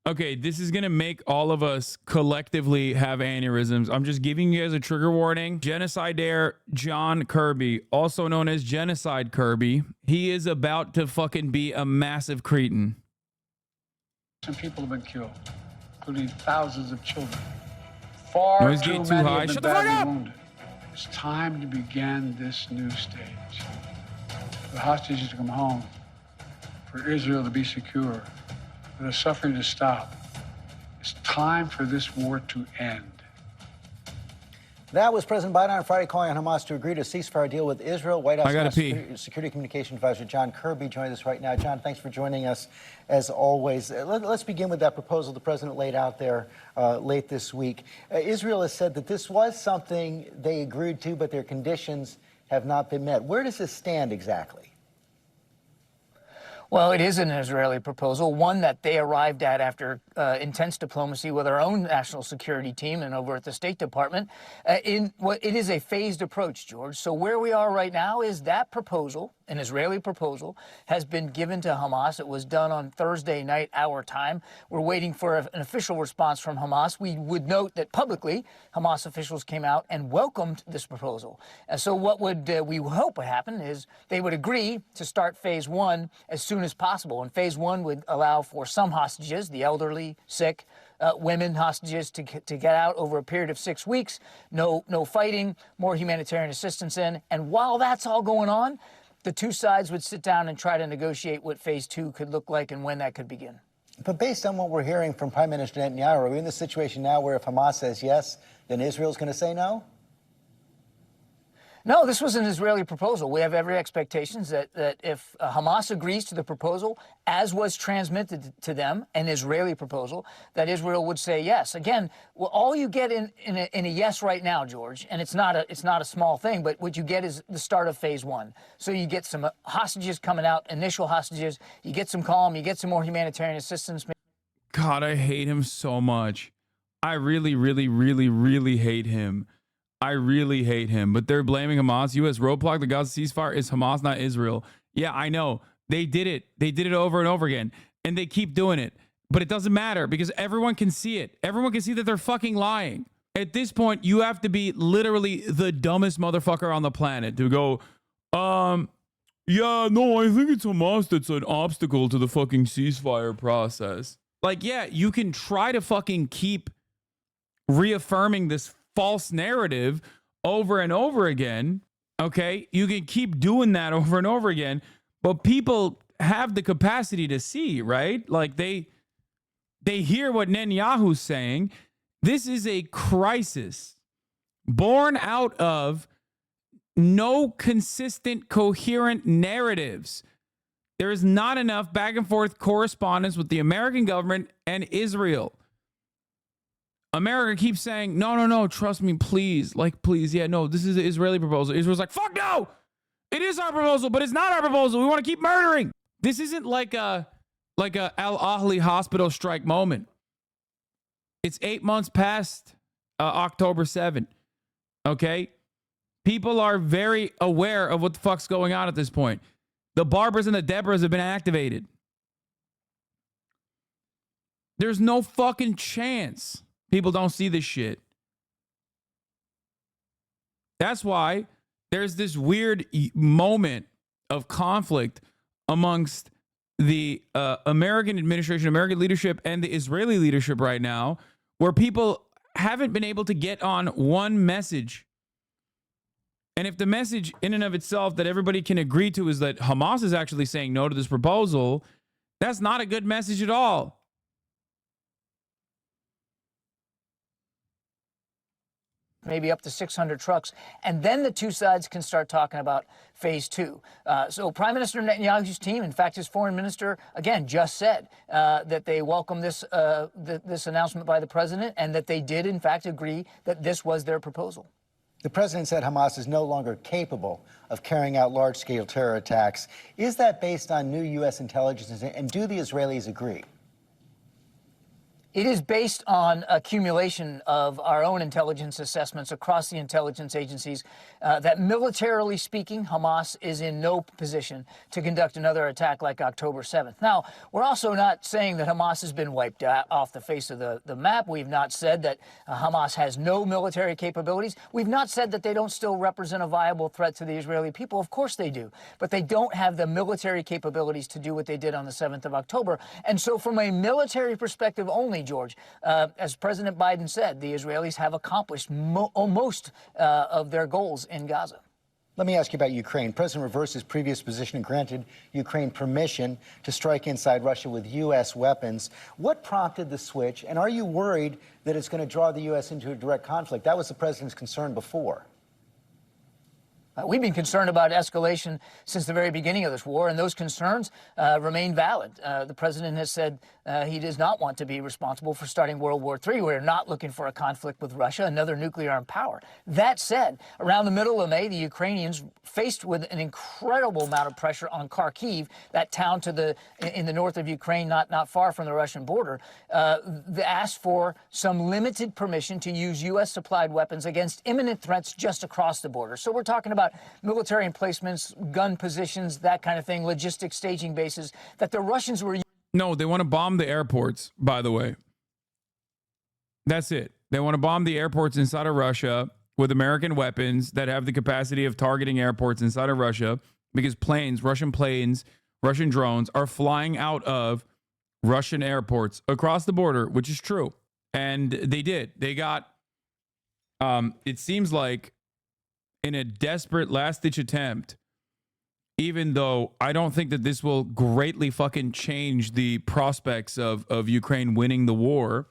Okay, this is gonna make all of us collectively have aneurysms. I'm just giving you guys a trigger warning. Genocidaire John Kirby, also known as Genocide Kirby, he is about to fucking be a massive cretin. Some people have been killed, including thousands of children. Far too many have been badly wounded. It's time to begin this new stage. For the hostages to come home, for Israel to be secure, for the suffering to stop. It's time for this war to end. That was President Biden on Friday calling on Hamas to agree to a ceasefire deal with Israel. White House Security Communication Advisor John Kirby joined us right now. John, thanks for joining us as always. Let's begin with that proposal the president laid out there late this week. Israel has said that this was something they agreed to, but their conditions have not been met. Where does this stand exactly? Well, it is an Israeli proposal, one that they arrived at after intense diplomacy with our own national security team and over at the State Department. It is a phased approach, George. So where we are right now is that proposal, an Israeli proposal, has been given to Hamas. It was done on Thursday night, our time. We're waiting for an official response from Hamas. We would note that publicly, Hamas officials came out and welcomed this proposal. And so what would we hope would happen is they would agree to start phase one as soon as possible. And phase one would allow for some hostages, the elderly, sick, women hostages to get out over a period of 6 weeks. No fighting, more humanitarian assistance in. And while that's all going on, the two sides would sit down and try to negotiate what phase two could look like and when that could begin. But based on what we're hearing from Prime Minister Netanyahu, are we in the situation now where if Hamas says yes, then Israel's going to say no? No, this was an Israeli proposal. We have every expectation that if Hamas agrees to the proposal, as was transmitted to them, an Israeli proposal, that Israel would say yes. Again, well, all you get in a yes right now, George, and it's not a small thing, but what you get is the start of phase one. So you get some hostages coming out, initial hostages. You get some calm. You get some more humanitarian assistance. God, I hate him so much. I really, really, really, really hate him. I really hate him, but they're blaming Hamas. U.S. roadblock the Gaza ceasefire is Hamas, not Israel. Yeah, I know. They did it. They did it over and over again, and they keep doing it. But it doesn't matter because everyone can see it. Everyone can see that they're fucking lying. At this point, you have to be literally the dumbest motherfucker on the planet to go, yeah, no, I think it's Hamas that's an obstacle to the fucking ceasefire process. Like, yeah, you can try to fucking keep reaffirming this false narrative over and over again. Okay, you can keep doing that over and over again, but people have the capacity to see, right? Like they hear what Netanyahu's saying. This is a crisis born out of no consistent, coherent narratives. There is not enough back and forth correspondence with the American government and Israel. America keeps saying, no, trust me, please. Like, please, yeah, no, this is the Israeli proposal. Israel's like, fuck no! It is our proposal, but it's not our proposal. We want to keep murdering. This isn't like a Al Ahly hospital strike moment. It's 8 months past October 7th. Okay? People are very aware of what the fuck's going on at this point. The Barbers and the Deborahs have been activated. There's no fucking chance people don't see this shit. That's why there's this weird moment of conflict amongst the American administration, American leadership, and the Israeli leadership right now, where people haven't been able to get on one message. And if the message in and of itself that everybody can agree to is that Hamas is actually saying no to this proposal, that's not a good message at all. Maybe up to 600 trucks, and then the two sides can start talking about phase two. So Prime Minister Netanyahu's team, in fact, his foreign minister, again, just said that they welcome this this announcement by the president and that they did, in fact, agree that this was their proposal. The president said Hamas is no longer capable of carrying out large-scale terror attacks. Is that based on new U.S. intelligence, and do the Israelis agree? It is based on accumulation of our own intelligence assessments across the intelligence agencies that militarily speaking, Hamas is in no position to conduct another attack like October 7th. Now, we're also not saying that Hamas has been wiped off the face of the map. We've not said that Hamas has no military capabilities. We've not said that they don't still represent a viable threat to the Israeli people. Of course they do. But they don't have the military capabilities to do what they did on the 7th of October. And so from a military perspective only, George, as President Biden said, the Israelis have accomplished most of their goals in Gaza. Let me ask you about Ukraine. President reversed his previous position and granted Ukraine permission to strike inside Russia with U.S. weapons. What prompted the switch, and are you worried that it's going to draw the U.S. into a direct conflict? That was the president's concern before. We've been concerned about escalation since the very beginning of this war, and those concerns remain valid. The president has said he does not want to be responsible for starting World War III. We're not looking for a conflict with Russia, another nuclear armed power. That said, around the middle of May, the Ukrainians, faced with an incredible amount of pressure on Kharkiv, that town in the north of Ukraine, not far from the Russian border, they asked for some limited permission to use U.S.-supplied weapons against imminent threats just across the border. So we're talking about military emplacements, gun positions, that kind of thing, logistics, staging bases that the Russians were. No, they want to bomb the airports, by the way. That's it. They want to bomb the airports inside of Russia with American weapons that have the capacity of targeting airports inside of Russia because Russian drones are flying out of Russian airports across the border, which is true. And they did. They got, it seems like, in a desperate last-ditch attempt, even though I don't think that this will greatly fucking change the prospects of Ukraine winning the war,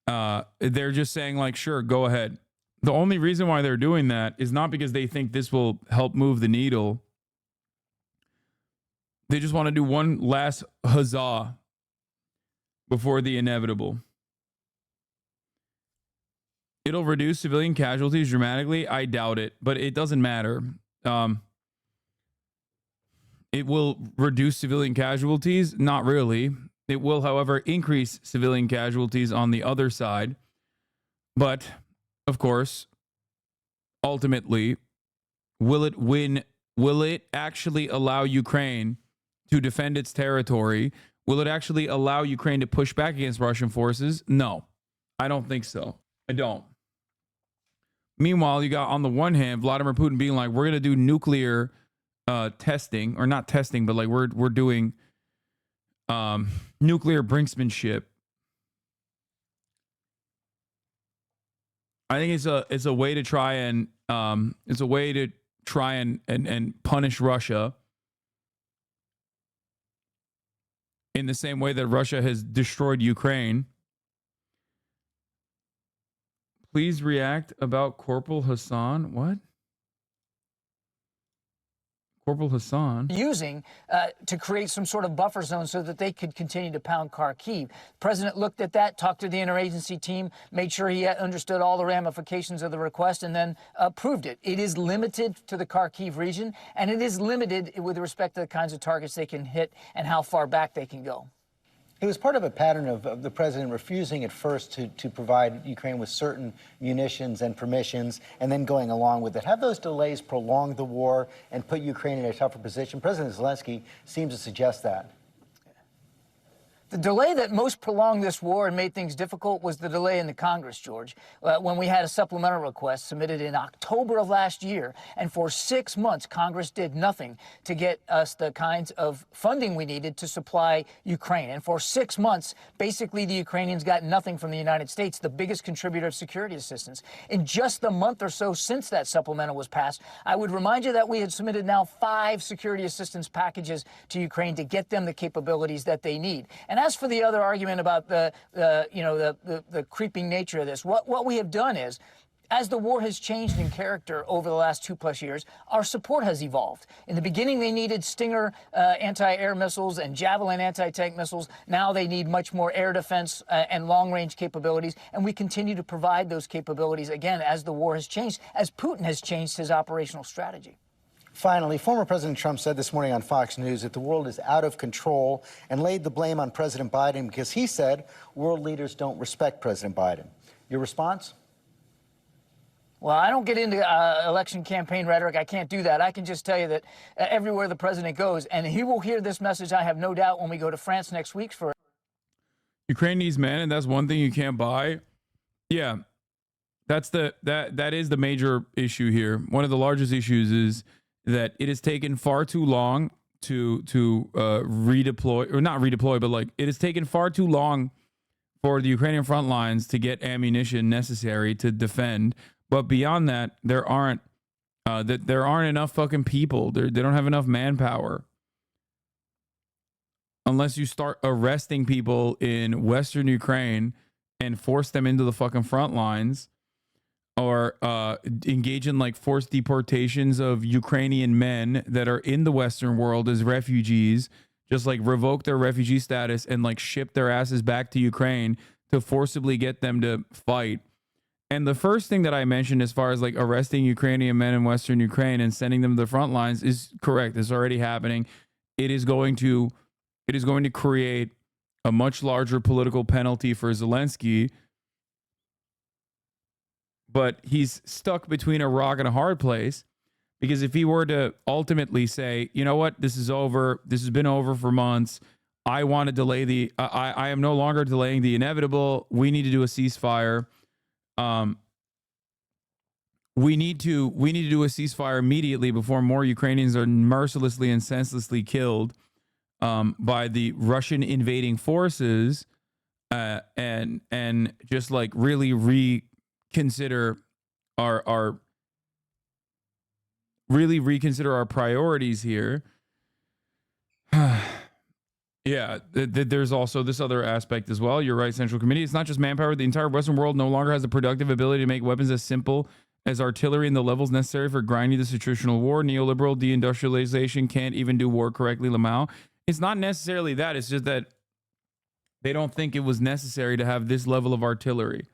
they're just saying, like, sure, go ahead. The only reason why they're doing that is not because they think this will help move the needle. They just want to do one last huzzah before the inevitable. It'll reduce civilian casualties dramatically. I doubt it, but it doesn't matter. It will reduce civilian casualties? Not really. It will, however, increase civilian casualties on the other side. But, of course, ultimately, will it win? Will it actually allow Ukraine to defend its territory? Will it actually allow Ukraine to push back against Russian forces? No, I don't think so. I don't. Meanwhile, you got on the one hand Vladimir Putin being like, we're going to do nuclear testing, or not testing, but like we're doing nuclear brinksmanship. I think it's a way to try and punish Russia in the same way that Russia has destroyed Ukraine. Please react about Corporal Hasan. What? Corporal Hasan using to create some sort of buffer zone so that they could continue to pound Kharkiv. The president looked at that, talked to the interagency team, made sure he understood all the ramifications of the request, and then approved it. It is limited to the Kharkiv region, and it is limited with respect to the kinds of targets they can hit and how far back they can go. It was part of a pattern of the president refusing at first to provide Ukraine with certain munitions and permissions and then going along with it. Have those delays prolonged the war and put Ukraine in a tougher position? President Zelensky seems to suggest that. The delay that most prolonged this war and made things difficult was the delay in the Congress, George, when we had a supplemental request submitted in October of last year. And for 6 months, Congress did nothing to get us the kinds of funding we needed to supply Ukraine. And for 6 months, basically, the Ukrainians got nothing from the United States, the biggest contributor of security assistance. In just the month or so since that supplemental was passed, I would remind you that we had submitted now 5 security assistance packages to Ukraine to get them the capabilities that they need. And as for the other argument about the creeping nature of this, what we have done is, as the war has changed in character over the last 2+ years, our support has evolved. In the beginning, they needed Stinger anti-air missiles and Javelin anti-tank missiles. Now they need much more air defense and long-range capabilities, and we continue to provide those capabilities, again, as the war has changed, as Putin has changed his operational strategy. Finally, former President Trump said this morning on Fox News that the world is out of control and laid the blame on President Biden because he said world leaders don't respect President Biden. Your response? Well, I don't get into election campaign rhetoric. I can't do that. I can just tell you that everywhere the president goes, and he will hear this message, I have no doubt, when we go to France next week for Ukraine needs men, and that's one thing you can't buy. Yeah, that is the major issue here. One of the largest issues is that it has taken far too long to redeploy, or not redeploy, but like it has taken far too long for the Ukrainian front lines to get ammunition necessary to defend. But beyond that, there aren't enough fucking people. They don't have enough manpower. Unless you start arresting people in Western Ukraine and force them into the fucking front lines, or engage in like forced deportations of Ukrainian men that are in the Western world as refugees, just like revoke their refugee status and like ship their asses back to Ukraine to forcibly get them to fight. And the first thing that I mentioned as far as like arresting Ukrainian men in Western Ukraine and sending them to the front lines is correct. It's already happening. It is going to create a much larger political penalty for Zelensky. But he's stuck between a rock and a hard place, because if he were to ultimately say, you know what, this is over, this has been over for months, I want to delay I am no longer delaying the inevitable, we need to do a ceasefire. We need to do a ceasefire immediately before more Ukrainians are mercilessly and senselessly killed by the Russian invading forces, and just like really reconsider our priorities here. Yeah, there's also this other aspect as well. You're right, Central Committee. It's not just manpower. The entire Western world no longer has the productive ability to make weapons as simple as artillery and the levels necessary for grinding this attritional war. Neoliberal deindustrialization can't even do war correctly, Lamau. It's not necessarily that. It's just that they don't think it was necessary to have this level of artillery.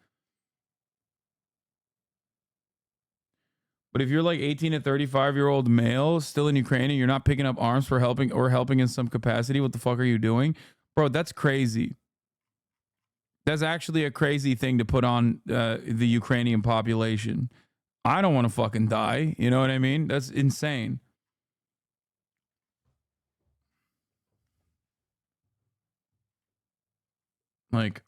But if you're like 18 to 35-year-old male still in Ukraine and you're not picking up arms for helping in some capacity, what the fuck are you doing? Bro, that's crazy. That's actually a crazy thing to put on the Ukrainian population. I don't want to fucking die. You know what I mean? That's insane. Like,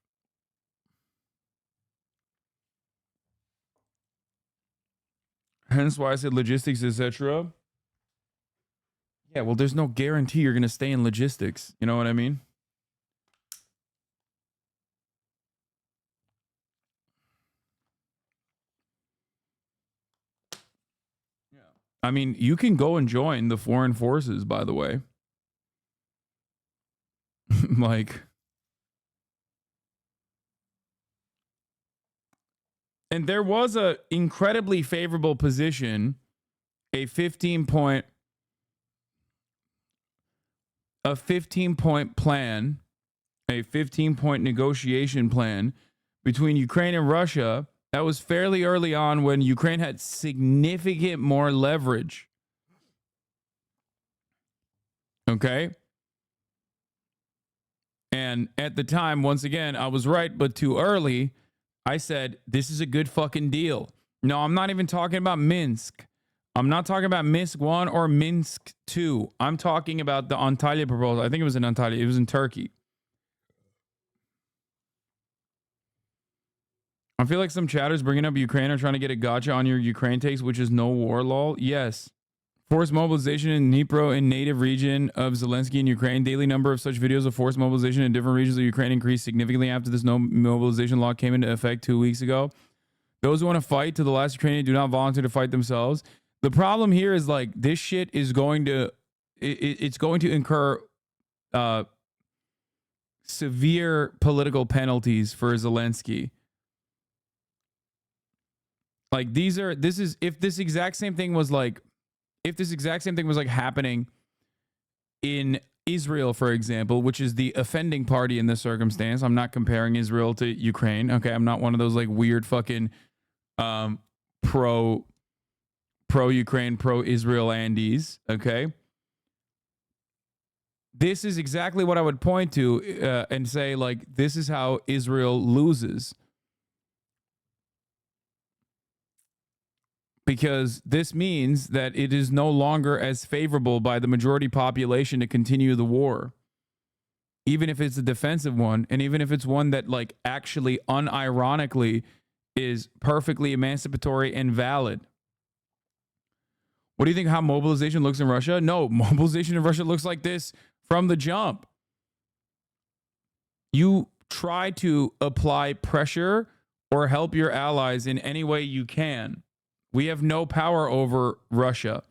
hence why I said logistics, etc. Yeah, well, there's no guarantee you're going to stay in logistics. You know what I mean? Yeah. I mean, you can go and join the foreign forces, by the way. Like, and there was a incredibly favorable position, a 15-point plan, a 15-point negotiation plan between Ukraine and Russia. That was fairly early on when Ukraine had significant more leverage. Okay? And at the time, once again, I was right, but too early. I said, this is a good fucking deal. No, I'm not even talking about Minsk. I'm not talking about Minsk 1 or Minsk 2. I'm talking about the Antalya proposal. I think it was in Antalya. It was in Turkey. I feel like some chatters bringing up Ukraine are trying to get a gotcha on your Ukraine takes, which is no war, lol. Yes. Forced mobilization in Dnipro in native region of Zelensky in Ukraine. Daily number of such videos of forced mobilization in different regions of Ukraine increased significantly after this no mobilization law came into effect 2 weeks ago. Those who want to fight to the last Ukrainian do not volunteer to fight themselves. The problem here is like this shit is going to it's going to incur severe political penalties for Zelensky. Like if this exact same thing was like happening in Israel, for example, which is the offending party in this circumstance. I'm not comparing Israel to Ukraine. Okay, I'm not one of those like weird fucking pro pro-Ukraine, pro-Israel Andes, okay? This is exactly what I would point to and say, like, this is how Israel loses. Because this means that it is no longer as favorable by the majority population to continue the war. Even if it's a defensive one, and even if it's one that, like, actually unironically is perfectly emancipatory and valid. What do you think how mobilization looks in Russia? No, mobilization in Russia looks like this from the jump. You try to apply pressure or help your allies in any way you can. We have no power over Russia.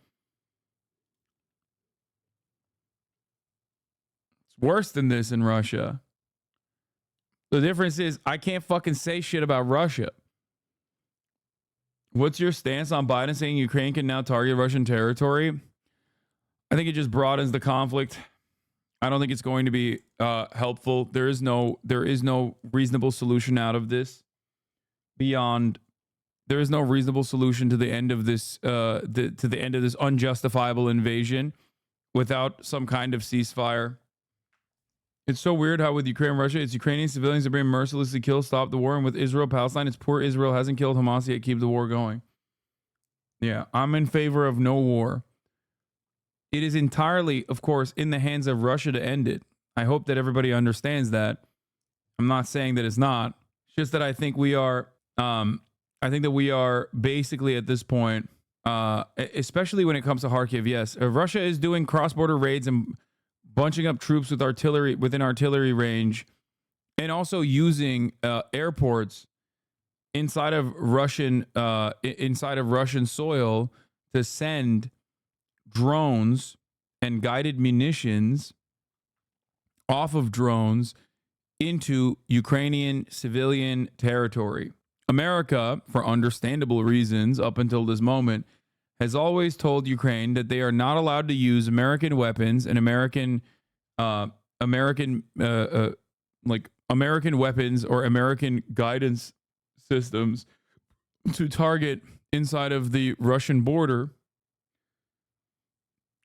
It's worse than this in Russia. The difference is I can't fucking say shit about Russia. What's your stance on Biden saying Ukraine can now target Russian territory? I think it just broadens the conflict. I don't think it's going to be helpful. There is no reasonable solution out of this beyond. There is no reasonable solution to the end of this to the end of this unjustifiable invasion without some kind of ceasefire. It's so weird how with Ukraine and Russia, it's Ukrainian civilians are being mercilessly killed, stop the war, and with Israel, Palestine, it's poor Israel hasn't killed Hamas yet, keep the war going. Yeah, I'm in favor of no war. It is entirely, of course, in the hands of Russia to end it. I hope that everybody understands that. I'm not saying that it's not. It's just that I think we are. I think that we are basically at this point, especially when it comes to Kharkiv. Yes, Russia is doing cross-border raids and bunching up troops with artillery within artillery range, and also using airports inside of Russian soil to send drones and guided munitions off of drones into Ukrainian civilian territory. America, for understandable reasons, up until this moment, has always told Ukraine that they are not allowed to use American weapons and American weapons or American guidance systems to target inside of the Russian border,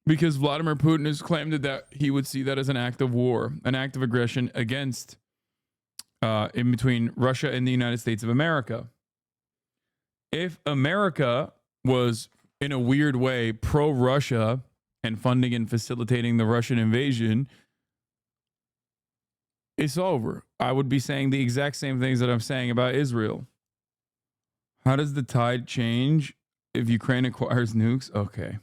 because Vladimir Putin has claimed that he would see that as an act of war, an act of aggression against in between Russia and the United States of America. If America was in a weird way pro-Russia and funding and facilitating the Russian invasion, it's over. I would be saying the exact same things that I'm saying about Israel. How does the tide change if Ukraine acquires nukes? Okay.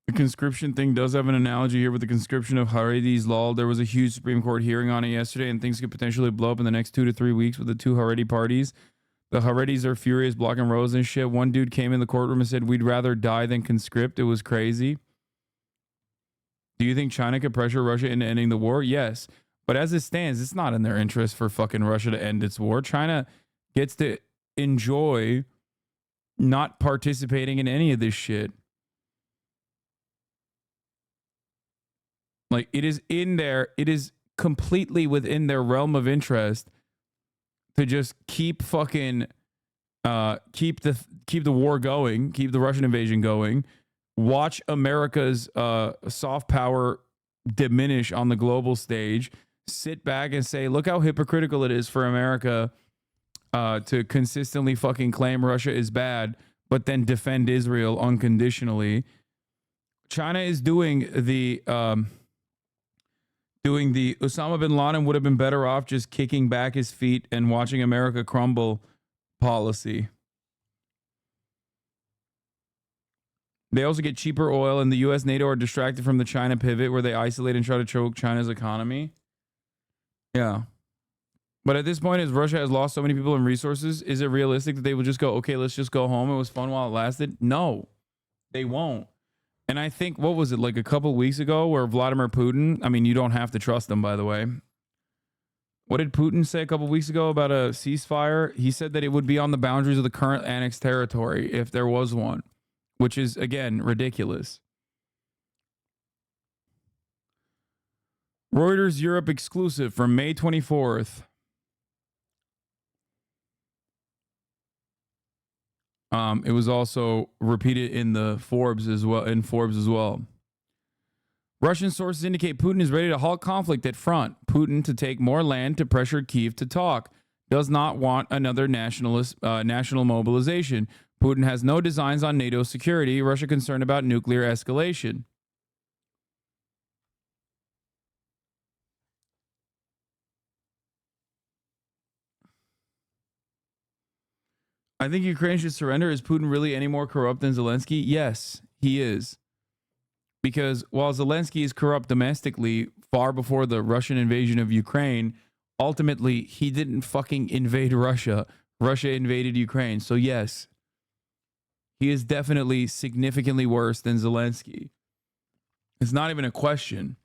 The conscription thing does have an analogy here with the conscription of Haredis. Lol. There was a huge Supreme Court hearing on it yesterday, and things could potentially blow up in the next 2 to 3 weeks with the two Haredi parties. The Haredis are furious, blocking roads and shit. One dude came in the courtroom and said, "We'd rather die than conscript." It was crazy. Do you think China could pressure Russia into ending the war? Yes. But as it stands, it's not in their interest for fucking Russia to end its war. China gets to enjoy not participating in any of this shit. Like, it is completely within their realm of interest to just keep fucking keep the war going, keep the Russian invasion going, watch America's soft power diminish on the global stage, sit back and say, look how hypocritical it is for America to consistently fucking claim Russia is bad, but then defend Israel unconditionally. China is doing the Osama bin Laden would have been better off just kicking back his feet and watching America crumble policy. They also get cheaper oil, and the US, NATO are distracted from the China pivot where they isolate and try to choke China's economy. Yeah. But at this point, as Russia has lost so many people and resources, is it realistic that they will just go, okay, let's just go home. It was fun while it lasted? No, they won't. And I think, what was it, like a couple weeks ago where Vladimir Putin, I mean, you don't have to trust him, by the way. What did Putin say a couple weeks ago about a ceasefire? He said that it would be on the boundaries of the current annexed territory if there was one, which is, again, ridiculous. Reuters Europe exclusive from May 24th. It was also repeated in the Forbes as well. Russian sources indicate Putin is ready to halt conflict at front. Putin to take more land to pressure Kyiv to talk. Does not want another national mobilization. Putin has no designs on NATO security. Russia concerned about nuclear escalation. I think Ukraine should surrender. Is Putin really any more corrupt than Zelensky? Yes, he is. Because while Zelensky is corrupt domestically far before the Russian invasion of Ukraine, ultimately he didn't fucking invade Russia. Russia invaded Ukraine. So yes, he is definitely significantly worse than Zelensky. It's not even a question.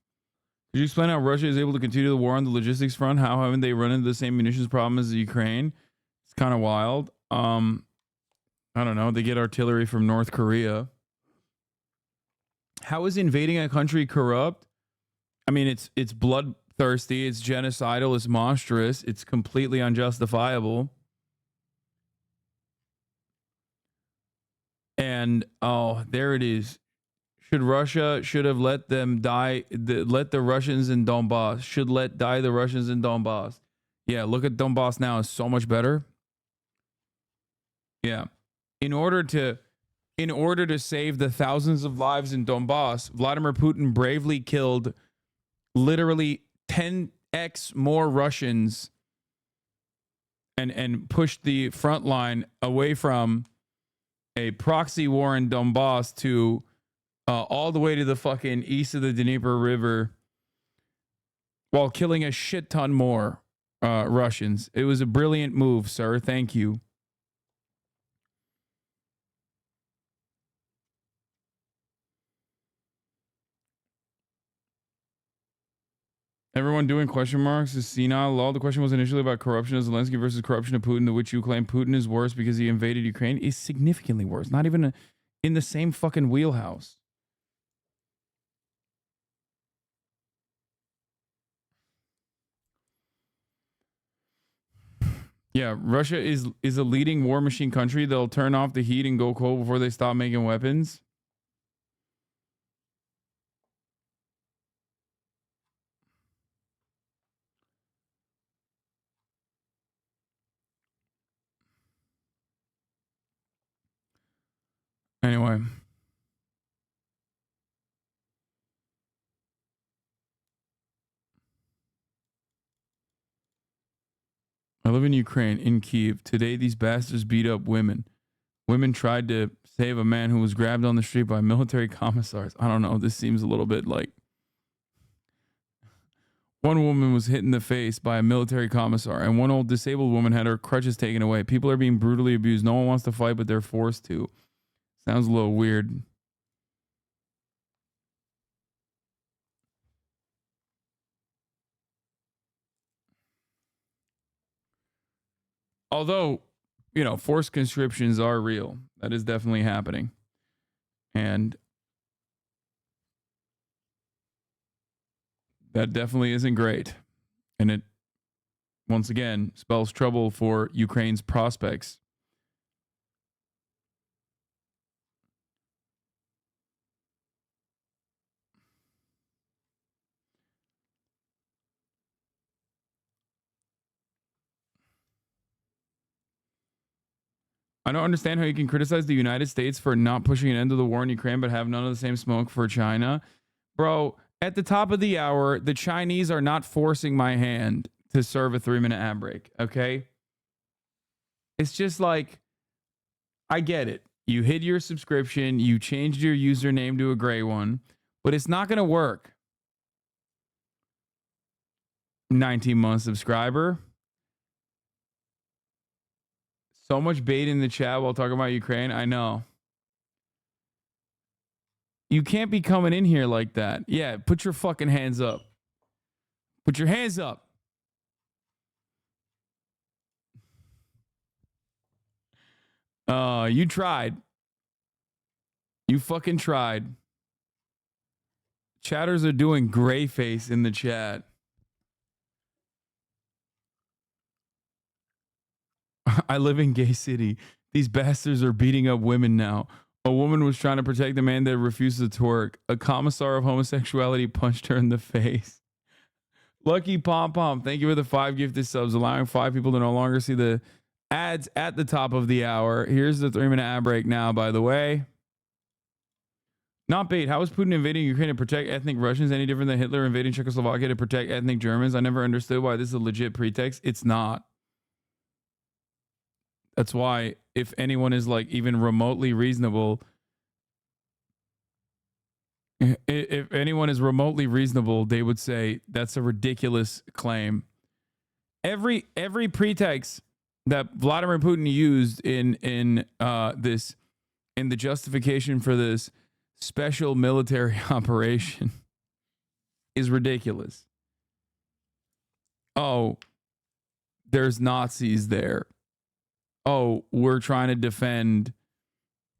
Could you explain how Russia is able to continue the war on the logistics front? How haven't they run into the same munitions problem as the Ukraine? It's kind of wild. I don't know. They get artillery from North Korea. How is invading a country corrupt? I mean, it's bloodthirsty, it's genocidal, it's monstrous, it's completely unjustifiable. And oh, there it is. Russia should have let them die. Let the Russians in Donbass. Should let die the Russians in Donbass. Yeah, look at Donbass now. It's so much better. Yeah. In order to save the thousands of lives in Donbass, Vladimir Putin bravely killed literally 10x more Russians and pushed the front line away from a proxy war in Donbass to all the way to the fucking east of the Dnieper River while killing a shit ton more Russians. It was a brilliant move, sir. Thank you. Everyone doing question marks is senile. Law. The question was initially about corruption of Zelensky versus corruption of Putin, to which you claim Putin is worse because he invaded Ukraine. Is significantly worse. Not even in the same fucking wheelhouse. Yeah, Russia is a leading war machine country. They'll turn off the heat and go cold before they stop making weapons. Anyway. I live in Ukraine, in Kyiv. Today, these bastards beat up women. Women tried to save a man who was grabbed on the street by military commissars. I don't know. This seems a little bit like... One woman was hit in the face by a military commissar, and one old disabled woman had her crutches taken away. People are being brutally abused. No one wants to fight, but they're forced to. Sounds a little weird. Although, you know, forced conscriptions are real. That is definitely happening. And that definitely isn't great. And it, once again, spells trouble for Ukraine's prospects. I don't understand how you can criticize the United States for not pushing an end to the war in Ukraine, but have none of the same smoke for China. Bro, at the top of the hour, the Chinese are not forcing my hand to serve a 3-minute ad break, okay? It's just like, I get it. You hid your subscription, you changed your username to a gray one, but it's not going to work. 19-month subscriber. So much bait in the chat while talking about Ukraine. I know. You can't be coming in here like that. Yeah, put your fucking hands up. Put your hands up. You tried. You fucking tried. Chatters are doing gray face in the chat. I live in Gay City. These bastards are beating up women now. A woman was trying to protect a man that refuses to twerk. A commissar of homosexuality punched her in the face. Lucky Pom Pom, thank you for the 5 gifted subs, allowing 5 people to no longer see the ads at the top of the hour. Here's the 3-minute ad break now, by the way. Not bait. How is Putin invading Ukraine to protect ethnic Russians any different than Hitler invading Czechoslovakia to protect ethnic Germans? I never understood why this is a legit pretext. It's not. That's why if anyone is like even remotely reasonable, if anyone is remotely reasonable, they would say that's a ridiculous claim. Every pretext that Vladimir Putin used in the justification for this special military operation is ridiculous. Oh, there's Nazis there. Oh, we're trying to defend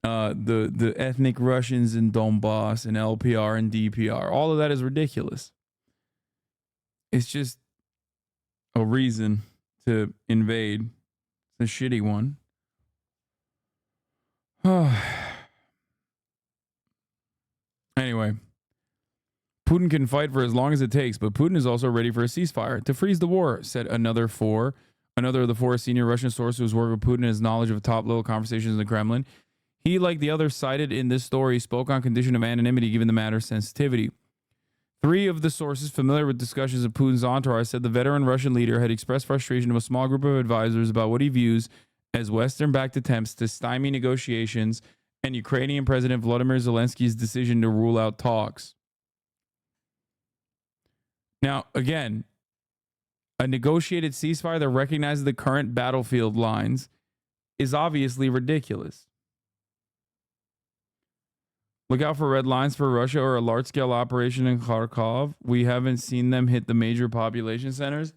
the ethnic Russians in Donbass and LPR and DPR. All of that is ridiculous. It's just a reason to invade. It's a shitty one. Anyway, Putin can fight for as long as it takes, but Putin is also ready for a ceasefire to freeze the war, said another of the 4 senior Russian sources who's worked with Putin and his knowledge of top-level conversations in the Kremlin. He, like the others cited in this story, spoke on condition of anonymity given the matter's sensitivity. 3 of the sources familiar with discussions of Putin's entourage said the veteran Russian leader had expressed frustration of a small group of advisors about what he views as Western-backed attempts to stymie negotiations and Ukrainian President Volodymyr Zelensky's decision to rule out talks. Now, again, a negotiated ceasefire that recognizes the current battlefield lines is obviously ridiculous. Look out for red lines for Russia or a large-scale operation in Kharkov. We haven't seen them hit the major population centers.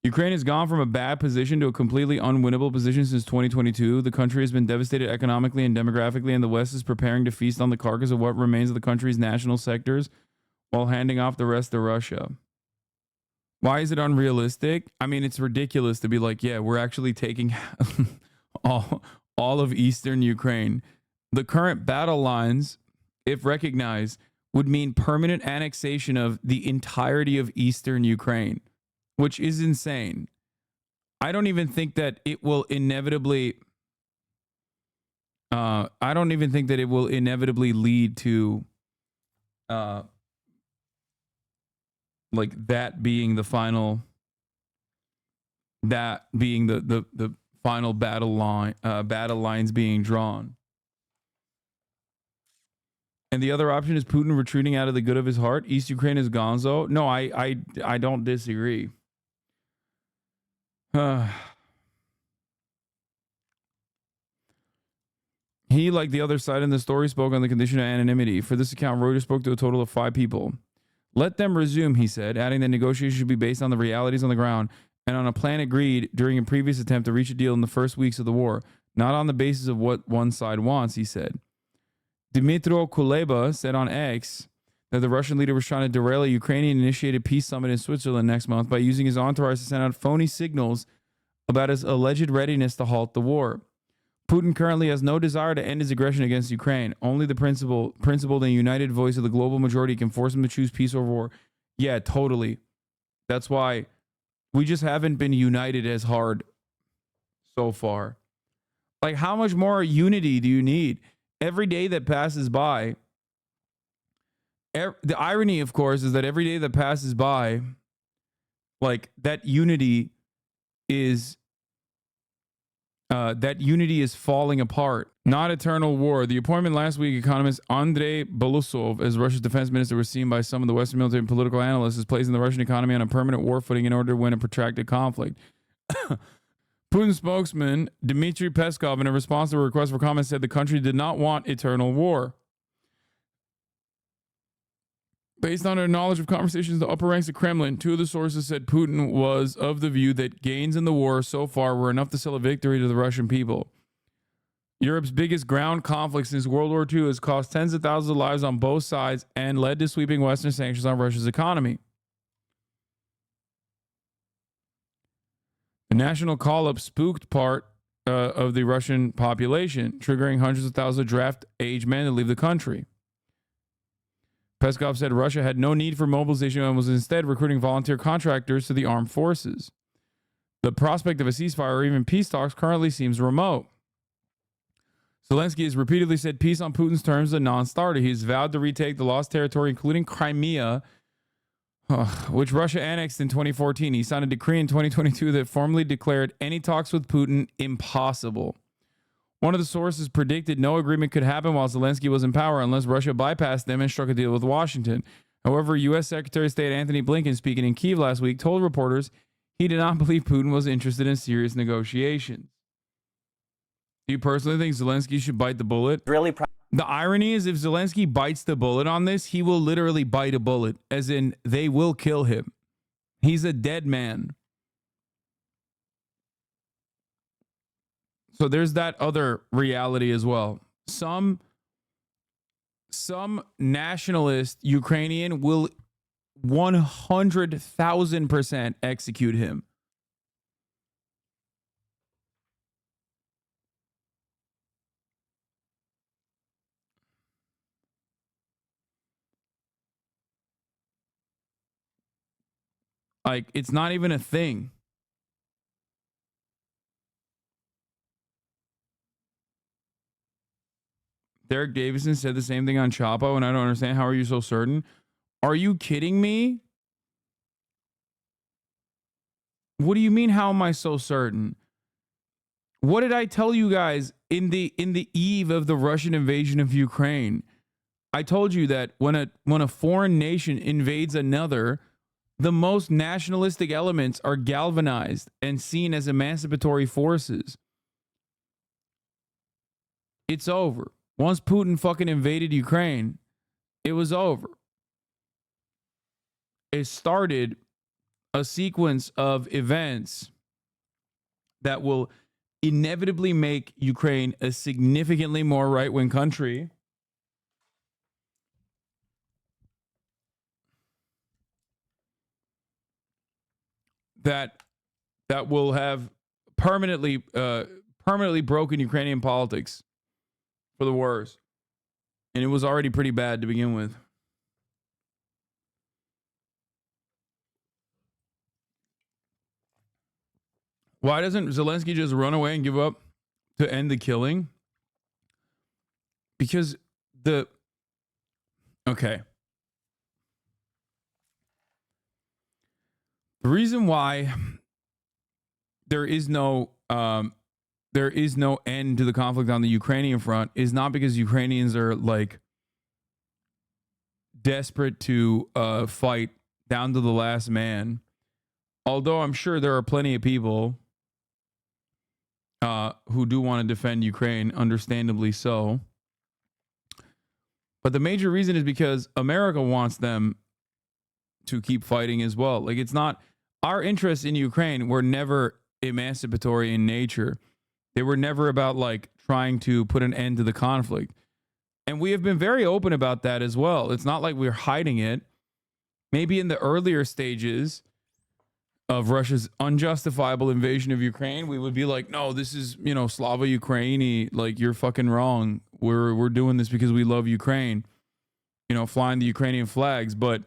Ukraine has gone from a bad position to a completely unwinnable position since 2022. The country has been devastated economically and demographically, and the West is preparing to feast on the carcass of what remains of the country's national sectors while handing off the rest to Russia. Why is it unrealistic? I mean, it's ridiculous to be like, yeah, we're actually taking all of eastern Ukraine. The current battle lines, if recognized, would mean permanent annexation of the entirety of eastern Ukraine, which is insane. I don't even think that it will inevitably lead to like that being the final the final battle lines being drawn. And the other option is Putin retreating out of the good of his heart. East Ukraine is gonzo. No, I don't disagree. He, like the other side in the story, spoke on the condition of anonymity. For this account, Reuters spoke to a total of 5 people. Let them resume, he said, adding that negotiations should be based on the realities on the ground and on a plan agreed during a previous attempt to reach a deal in the first weeks of the war, not on the basis of what one side wants, he said. Dmytro Kuleba said on X that the Russian leader was trying to derail a Ukrainian-initiated peace summit in Switzerland next month by using his entourage to send out phony signals about his alleged readiness to halt the war. Putin currently has no desire to end his aggression against Ukraine. Only the principled and united voice of the global majority can force him to choose peace over war. Yeah, totally. That's why we just haven't been united as hard so far. Like, how much more unity do you need? Every day that passes by, the irony, of course, is that every day that passes by, like, that unity is falling apart. Not eternal war. The appointment last week, economist Andrei Belousov as Russia's defense minister was seen by some of the Western military and political analysts as placing the Russian economy on a permanent war footing in order to win a protracted conflict. Putin's spokesman, Dmitry Peskov, in a response to a request for comment, said the country did not want eternal war. Based on our knowledge of conversations in the upper ranks of Kremlin, 2 of the sources said Putin was of the view that gains in the war so far were enough to sell a victory to the Russian people. Europe's biggest ground conflict since World War II has cost tens of thousands of lives on both sides and led to sweeping Western sanctions on Russia's economy. The national call-up spooked part of the Russian population, triggering hundreds of thousands of draft-age men to leave the country. Peskov said Russia had no need for mobilization and was instead recruiting volunteer contractors to the armed forces. The prospect of a ceasefire or even peace talks currently seems remote. Zelensky has repeatedly said peace on Putin's terms is a non-starter. He's vowed to retake the lost territory, including Crimea, which Russia annexed in 2014. He signed a decree in 2022 that formally declared any talks with Putin impossible. One of the sources predicted no agreement could happen while Zelensky was in power unless Russia bypassed them and struck a deal with Washington. However, U.S. Secretary of State Anthony Blinken, speaking in Kyiv last week, told reporters he did not believe Putin was interested in serious negotiations. Do you personally think Zelensky should bite the bullet? The irony is if Zelensky bites the bullet on this, he will literally bite a bullet, as in they will kill him. He's a dead man. So there's that other reality as well. Some nationalist Ukrainian will 100,000% execute him. Like, it's not even a thing. Derek Davison said the same thing on Chapo, and I don't understand. How are you so certain? Are you kidding me? What do you mean, how am I so certain? What did I tell you guys in the eve of the Russian invasion of Ukraine? I told you that when a foreign nation invades another, the most nationalistic elements are galvanized and seen as emancipatory forces. It's over. Once Putin fucking invaded Ukraine, it was over. It started a sequence of events that will inevitably make Ukraine a significantly more right-wing country. That will have permanently broken Ukrainian politics for the worse. And it was already pretty bad to begin with. Why doesn't Zelensky just run away and give up to end the killing? Because okay. The reason why there is no end to the conflict on the Ukrainian front is not because Ukrainians are like desperate to fight down to the last man. Although I'm sure there are plenty of people who do want to defend Ukraine, understandably so. But the major reason is because America wants them to keep fighting as well. Like, it's not our interests in Ukraine were never emancipatory in nature. They were never about like trying to put an end to the conflict. And we have been very open about that as well. It's not like we're hiding it. Maybe in the earlier stages of Russia's unjustifiable invasion of Ukraine, we would be like, no, this is, Slava Ukraini, like, you're fucking wrong. We're doing this because we love Ukraine, flying the Ukrainian flags. But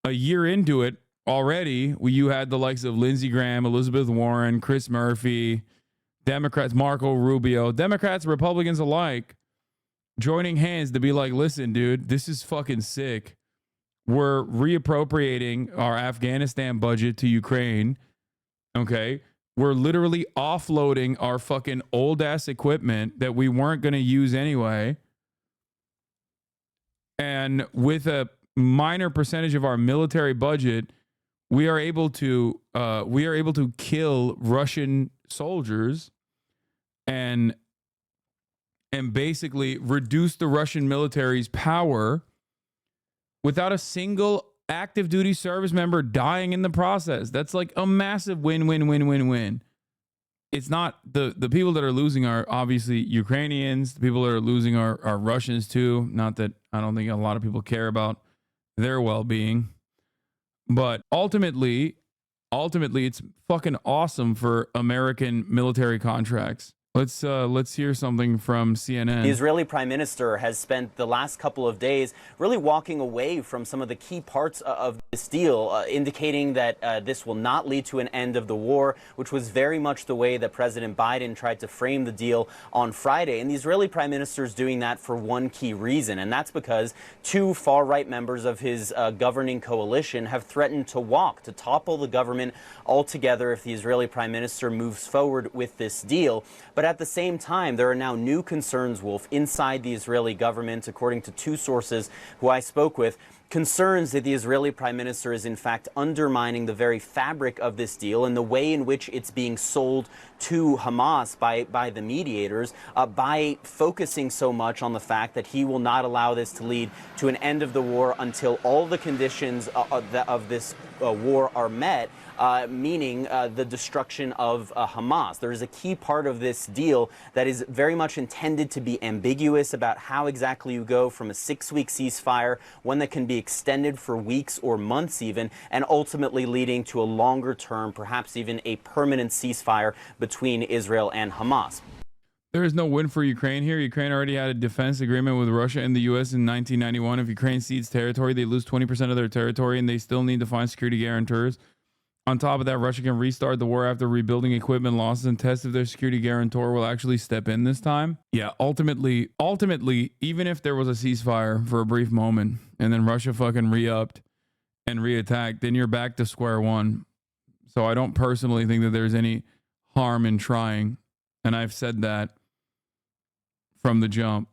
a year into it already, you had the likes of Lindsey Graham, Elizabeth Warren, Chris Murphy, Democrats, Marco Rubio, Democrats, Republicans alike, joining hands to be like, listen, dude, this is fucking sick. We're reappropriating our Afghanistan budget to Ukraine. Okay. We're literally offloading our fucking old ass equipment that we weren't going to use anyway. And with a minor percentage of our military budget, we are able to kill Russian soldiers and basically reduce the Russian military's power without a single active duty service member dying in the process. That's like a massive win. It's not the people that are losing are obviously Ukrainians. The people that are losing are Russians too. Not that I don't think a lot of people care about their well-being, but ultimately it's fucking awesome for American military contracts. Let's hear something from CNN. The Israeli prime minister has spent the last couple of days really walking away from some of the key parts of this deal, indicating that this will not lead to an end of the war, which was very much the way that President Biden tried to frame the deal on Friday. And the Israeli prime minister is doing that for one key reason, and that's because two far-right members of his governing coalition have threatened to topple the government altogether if the Israeli prime minister moves forward with this deal. But at the same time, there are now new concerns, Wolf, inside the Israeli government, according to two sources who I spoke with, concerns that the Israeli prime minister is in fact undermining the very fabric of this deal and the way in which it's being sold to Hamas by the mediators, by focusing so much on the fact that he will not allow this to lead to an end of the war until all the conditions of this war are met, meaning the destruction of Hamas. There is a key part of this deal that is very much intended to be ambiguous about how exactly you go from a 6-week ceasefire, one that can be extended for weeks or months even, and ultimately leading to a longer term, perhaps even a permanent ceasefire between Israel and Hamas. There is no win for Ukraine here. Ukraine already had a defense agreement with Russia and the U.S. in 1991. If Ukraine cedes territory, they lose 20% of their territory, and they still need to find security guarantors. On top of that, Russia can restart the war after rebuilding equipment losses and test if their security guarantor will actually step in this time. Yeah, ultimately, even if there was a ceasefire for a brief moment and then Russia fucking re-upped and re-attacked, then you're back to square one. So I don't personally think that there's any harm in trying. And I've said that from the jump.